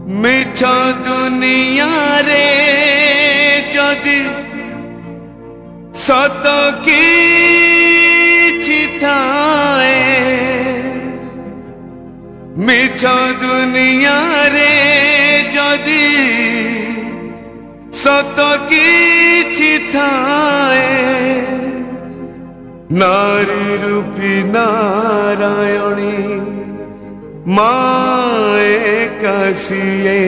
मिछ दुनिया रे जदि सत किछि थाए, मिछ दुनिया रे जदि सत किछि थाए, नारी रूपी नारायणी माए कसिए,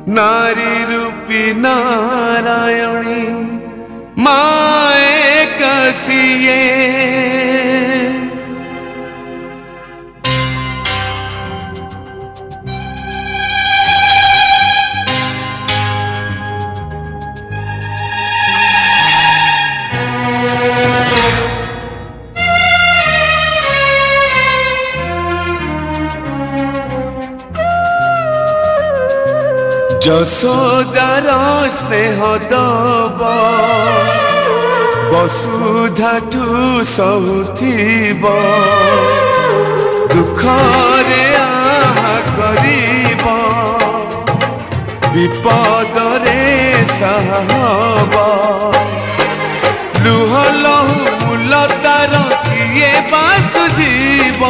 नारी रूपी नारायणी माए कसिए। যশোদার স্নেহ দব বসুধাঠু সহুথিব, দুঃখরে আহা করিব বিপদরে সাহা হব, লুহ লহু মূল তার কিয়ে বা সুঝিব,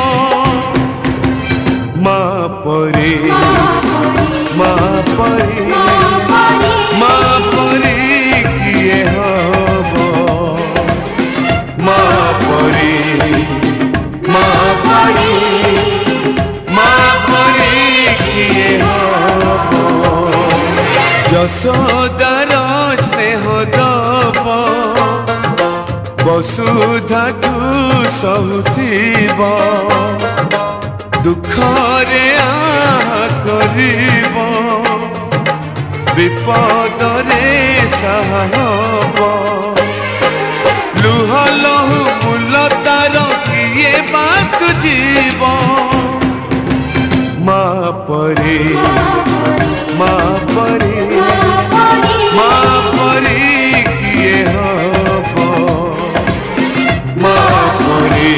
মা পরে মা পরি মা পরি কিয়ে হব, মা পরি মা পরি মা পরি কিয়ে হব। যশোদার স্নেহ দব বসুধাঠু সহুথিব, দুঃখরে আহা করিব বিপদরে সাহা হব, লুহ লহু মূল তার কিয়ে বা সুঝিব, মা পরে মা পরে মা পরে কিয়ে হব, মা পরে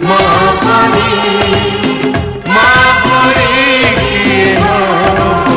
মা পরে মা পরে কিয়ে হব।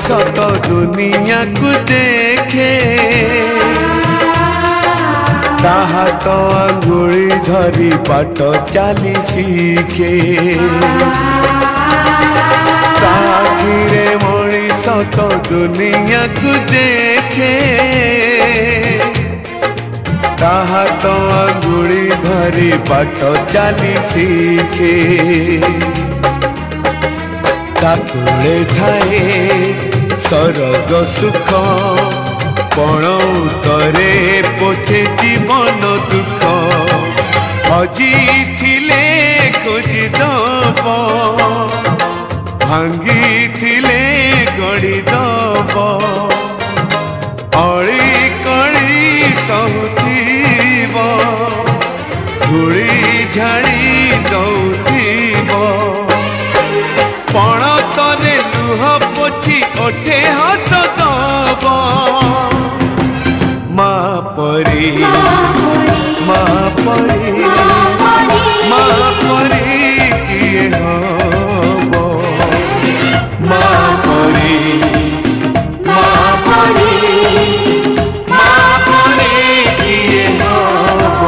सत दुनिया को देखे, ताहा तो अंगुली धरी बाट चाली सीखे, ताखिरे मणिष तो दुनिया को देखे, ताहा तो अंगुली धरी बाट चाली सीखे, ताकुले थाए सरग सुख पण उतरे पोछे जीवन दुख, हजी थिले खोजी दब भांगी थिले गड़ी दब, अड़ी कड़ी सहुथीब धूली झाड़ी दौथीब, पण तने लुह पोछि ओठे हस दब, मा परी मा परी मा परी किए हब, मा परी मा परी मा परी किए हब।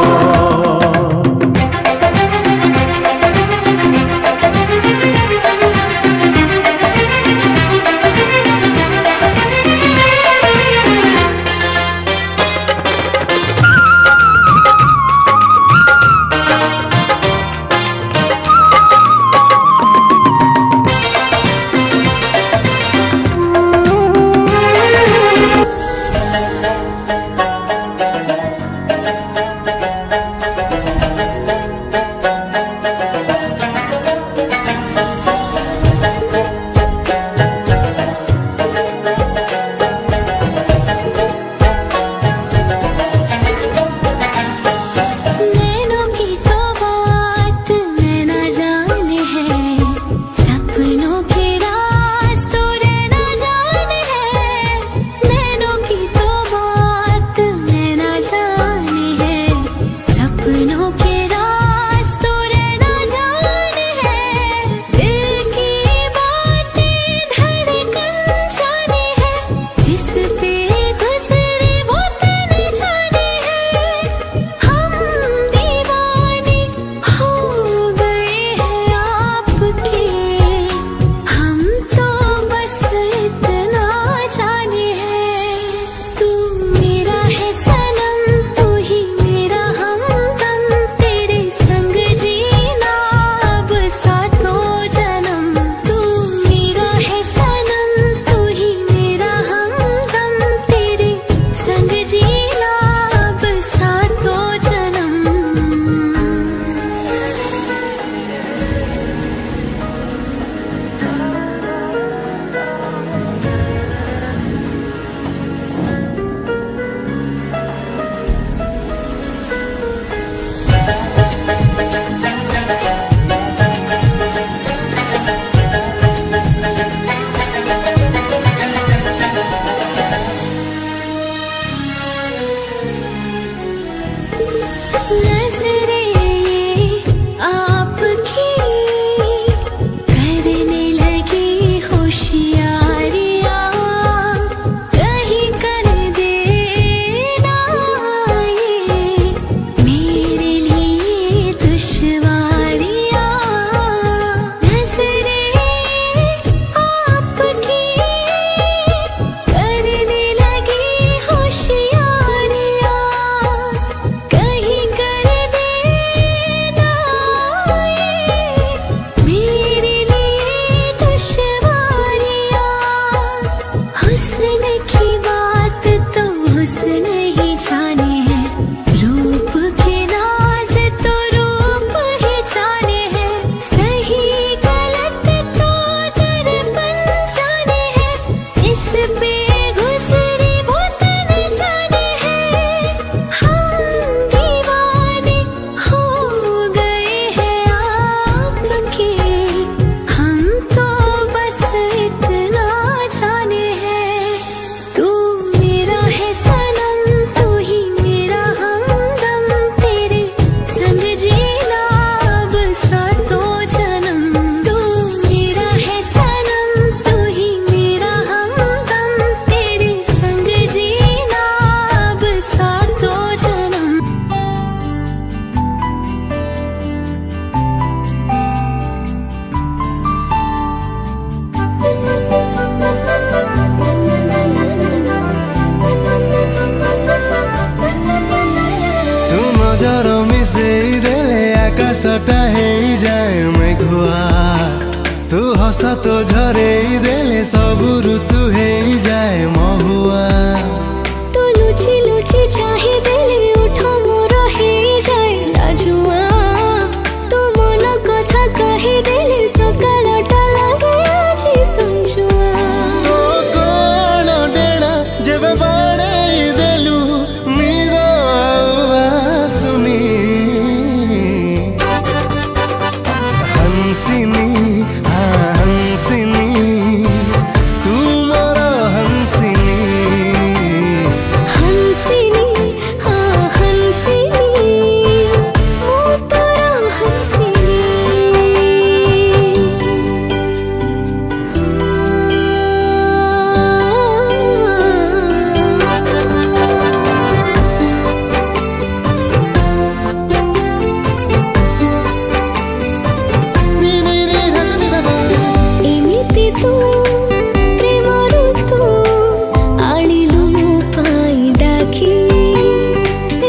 आकाशटा हेई जाए मेघुआ तू हस तो झरे देले सब ऋतु हेई जाए महुआ तू लुचि लुचि चाहे देले उठ मोर हेई जाए लाजुआ तू मन कथा कहि देले सकाळटा लागे आजी संजुआ तो कोण डेणा जेबे बाड़े देलु निद सुनी हंसिनी हाँ हंसिनी तू मोर हंसिनी हंसिनी हाँ हंसिनी मो तोरा हंसिनी एमिति तू प्रेमर तू आनिलु मो पाई डाकी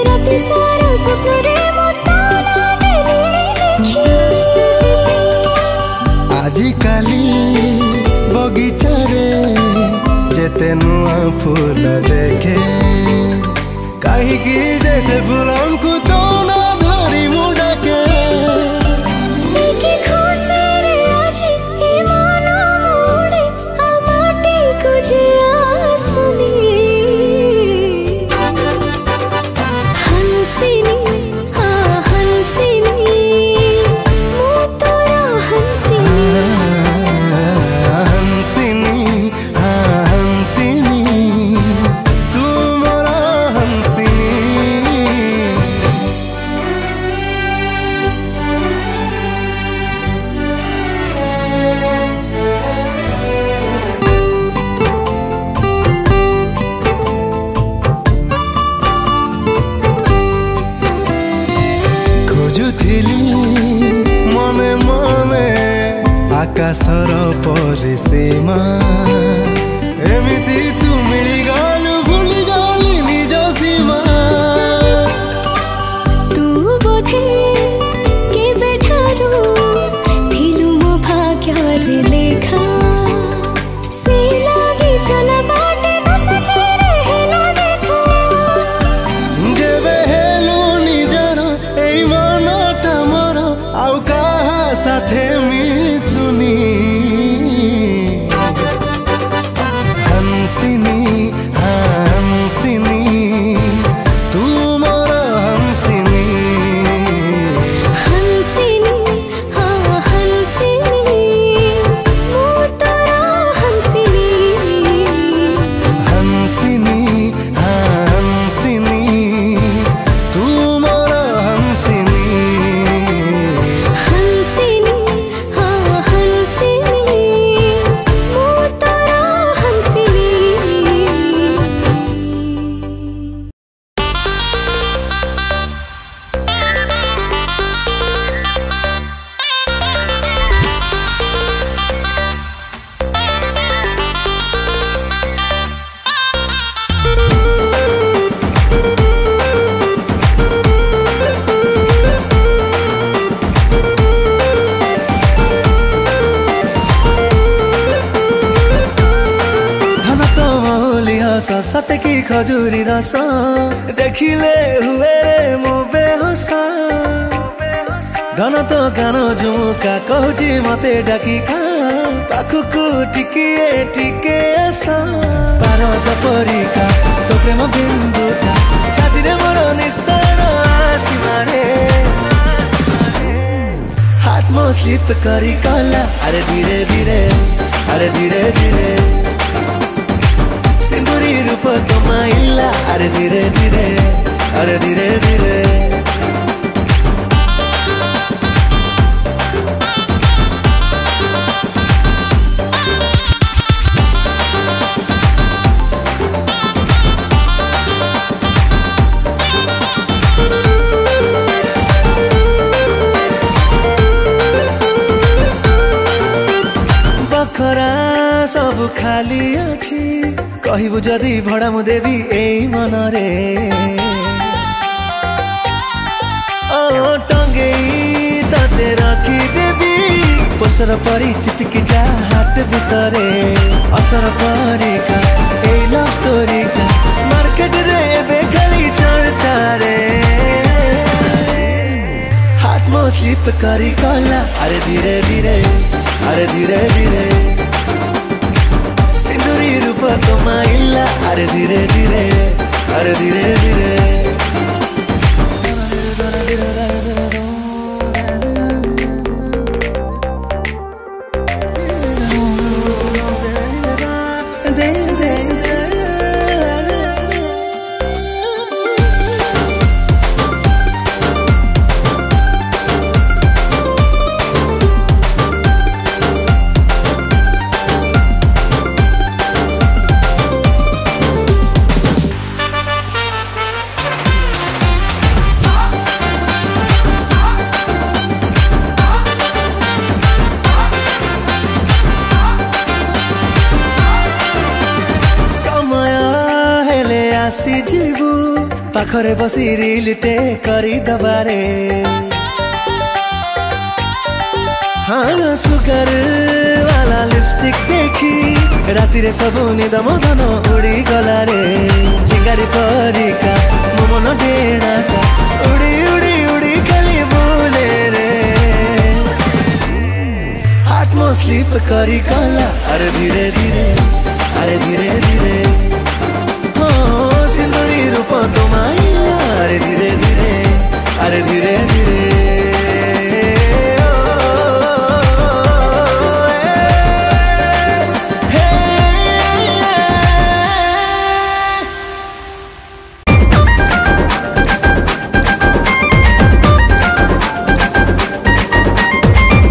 राति सारा स्वप्न रे मो ताना देखी आजी काली बगीचा रे जेते नुआ फूल देखे कहीं जैसे फूलों को तो ना धरी मुड़के एके खुशी रे आजी ए मन मोड़े आ माटी को जे आसुनी हंसिनी हाँ हंसिनी मो तोरा हंसिनी हंसिनी हाँ हंसिनी तू मोरा हंसिनी खोजुथिली मने मने आकाशर परिसीमा एमिति तू मिलिगलु भूलिगली निज सीमा तू बोधे केबे ठारू थिलु मो भाग्यर लेखा से लागी चला बाटे दस तेरे हेला देखा जेबे हेलु निजर एई मनटा मोर आउ काहा साथे मिसुनी हंसिनी हाँ हंसिनी तू मोर हंसिनी हंसिनी हाँ हंसिनी मो तोरा हंसिनी हंसिनी हाँ हंसिनी तू मोर हंसिनी हंसिनी हाँ हंसिनी मो तोरा हंसिनी धन तो मौली हस सते की खजूरी रस देखिले हुए रे मो बेहस धन तो गान झुमुका कहूची मते डाकी खा पाखुकु टिकिए टिके आस पारद परिका तो प्रेम बिंदुका छाती रे मोर निशान आसी मारे हाथ मो स्लिप करी कला अरे धीरे धीरे अरे धीरे धीरे सिंदूरी रूप तो माइला अरे धीरे धीरे अरे धीरे धीरे बखरा सब खाली अछि कहबु जदि भड़ा मु देवी एई मन रे टंगेई चाहिले रखिदेवी पोस्टर परि चिपकी जा हाट भितरे अतर परिका ए लव स्टोरीटा मार्केट रे एबे खाली चर्चा रे हाथ मो स्लिप करी कला अरे धीरे धीरे अरे धीरे धीरे सिंदूरी रूप तो माइला अरे धीरे धीरे अरे धीरे धीरे आसी जीवु पाखरे बसी रिलटे करी दबारे हाँ सुगर वाला लिपस्टिक देखी राति रे सबु निद मदन उड़ी गला रे चिंगारी परिका मो मन डेणाका उड़ी उड़ी उड़ी खाली बोले रे हाथ मो स्लिप करी गला अरे धीरे धीरे अरे धीरे धीरे सिंदूरी रूप तो माइला अरे धीरे धीरे अरे धीरे धीरे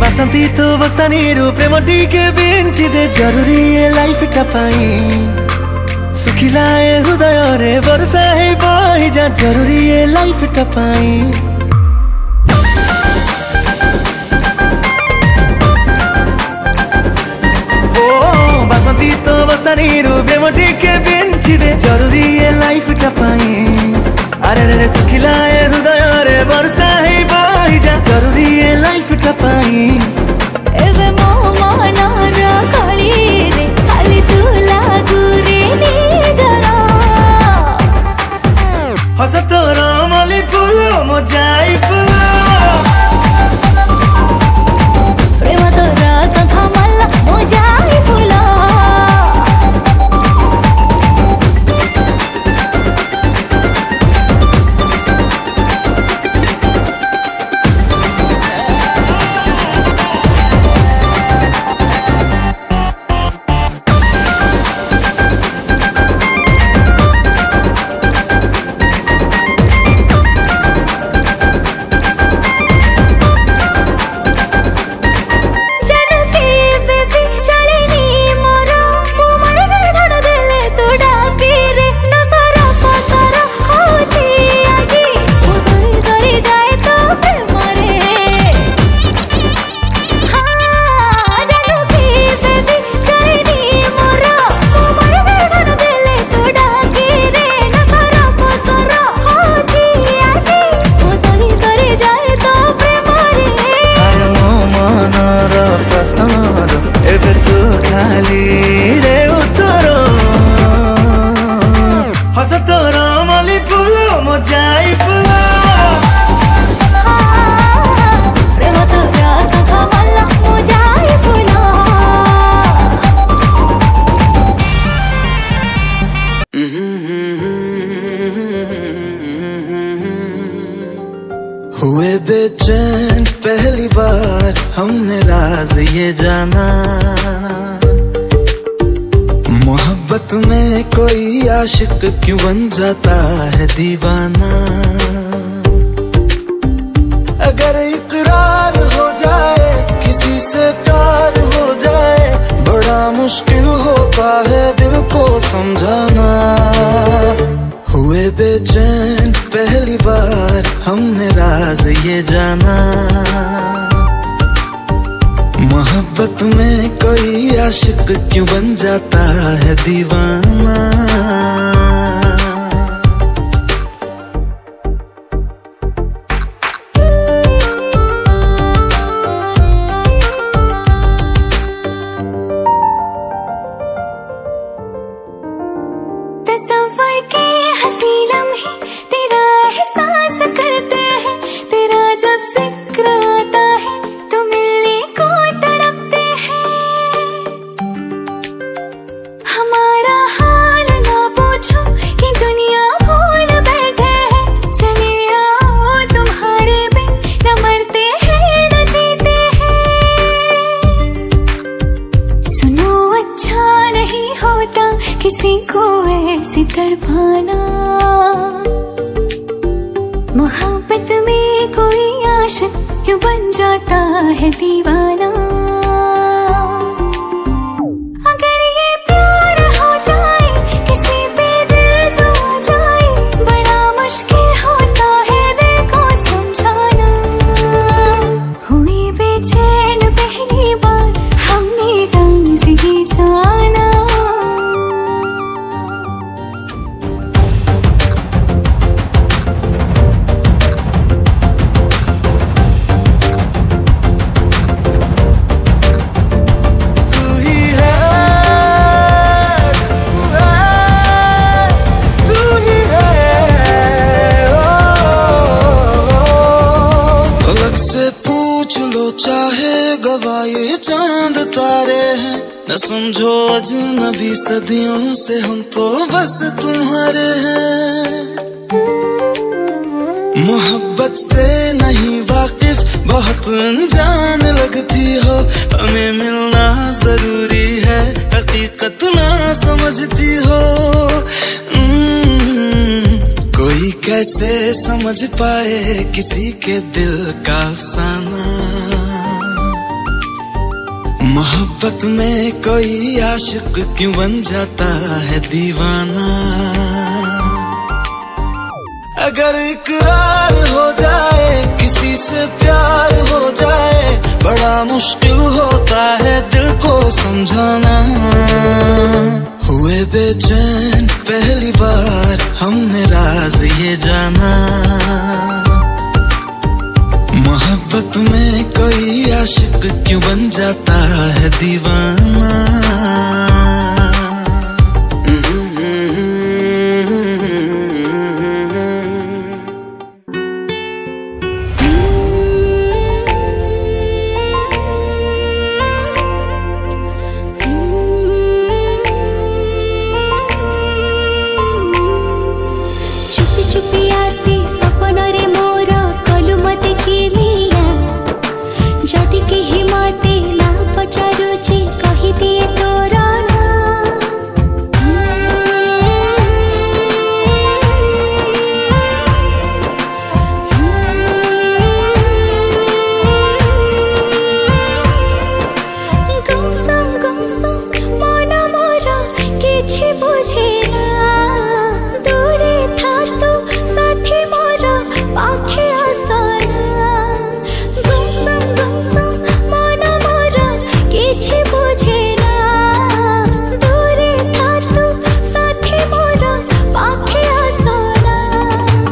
बसंती तो बस्तानी रू प्रेम टीके बेंचिदे जरूरी है लाइफ टपाई सुखिलाए हृदय रे वर्षा है बही जा जरूरी है लाइफ टपाई ओ बसंती तो बस्तानी रू प्रेम टीके बेंचिदे जरूरी है लाइफ टपाई अरे रे सुखिलाए हृदय रे वर्षा है बही जा जरूरी है लाइफ टपाई एबे मो मन र करी रे खाली तू लागू रे हस तोर मली फूल मो जाई फूल प्रेम तोर संथा मल्ला मो जाई फूल एबे तू खाली रे उत्तर हस तोर मली फूल मो जाई फूल प्रेम तोर संथा मल्ला मो जाई फूल हुए बेचैन पहली बार हमने राज ये जाना मोहब्बत में कोई आशिक क्यों बन जाता है दीवाना अगर इकरार हो जाए किसी से प्यार हो जाए बड़ा मुश्किल होता है दिल को समझाना हुए बेचैन पहली बार हमने राज ये जाना मोहब्बत में कोई आशिक क्यों बन जाता है दीवाना क्यों बन जाता है दीवाना। अगर ये प्यार हो जाए किसी पे दिल जो आ जाए, बड़ा मुश्किल होता है दिल को समझाना। हुई बेचैन पहली बार हमने राज ही जाना। चाहे गवाए चांद तारे हैं, न समझो अजनबी सदियों से हम तो बस तुम्हारे हैं। मोहब्बत से नहीं वाकिफ बहुत अनजान लगती हो, हमें मिलना जरूरी है हकीकत ना समझती हो। कोई कैसे समझ पाए किसी के दिल का अफसाना। मोहब्बत में कोई आशिक क्यों बन जाता है दीवाना। अगर इकरार हो जाए किसी से प्यार हो जाए, बड़ा मुश्किल होता है दिल को समझाना। हुए बेचैन पहली बार हमने राज ये जाना। मोहब्बत में कोई आशिक क्यों बन जाता है दीवाना। चुपी चुपी आसी सपनरे मोर कलु मते किलिया। जदि केही मते ना पचारुची कहि दिए तोर ना। गुमसुम मन मोर किछि बुझेना। दूरे था तू साथी मोर पाखे आसना। गुमसुम मन मोर किछि बुझेना। दूरे था तू साथी मोर पाखे आसना।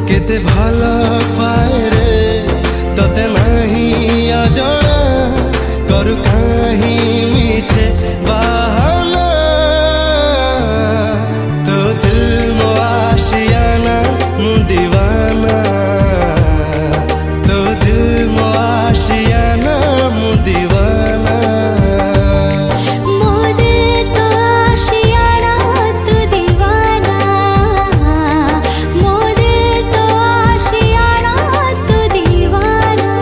केते भलो पाए रे तते नहीं अजଣା, करू कहीं मीछे बहाना। तो दिल मो आशियाना मु दीवाना। तो दिल मो आशियाना मु दीवाना। मो दिल तो आशियाना तू दीवाना। मो दिल तो आशियाना तू दीवाना।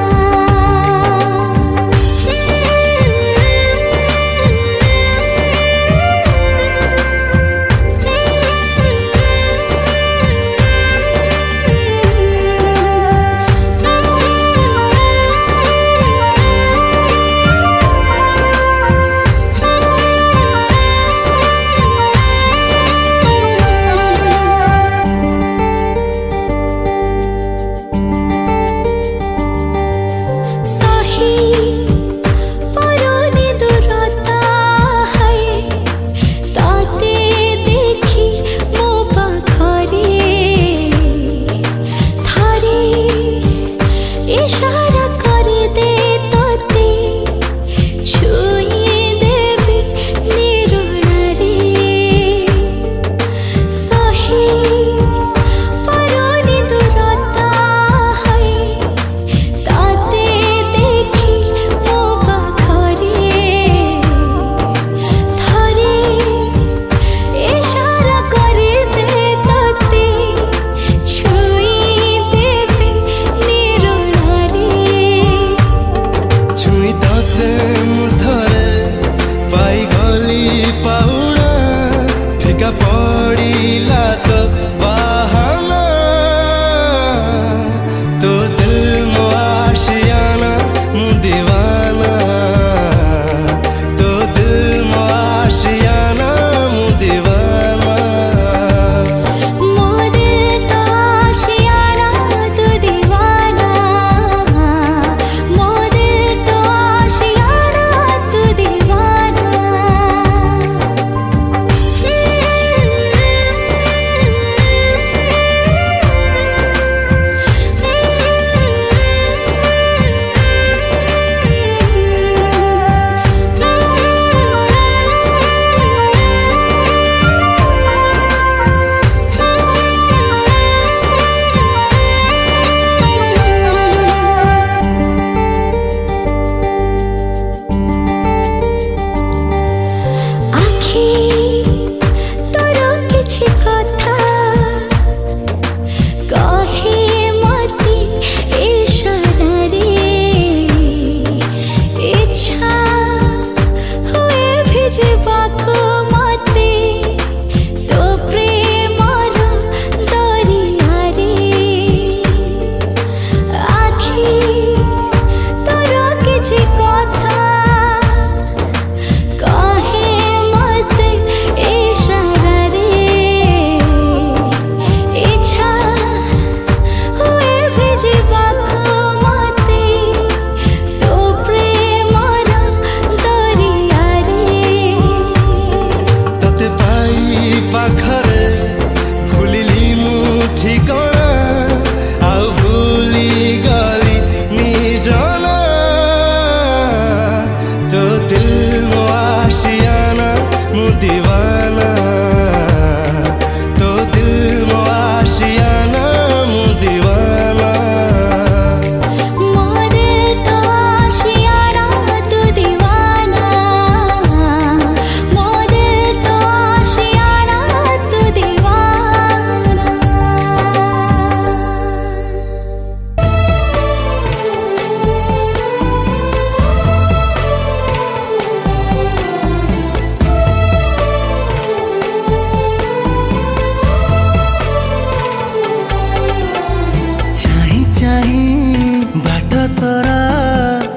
तोरा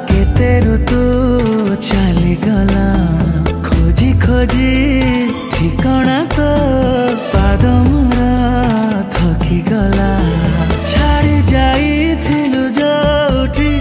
केते ऋतु चली गला खोजी खोजी ठिकाना तो पाद मोरा थकी गला छाड़ी जाई थिलु जोठी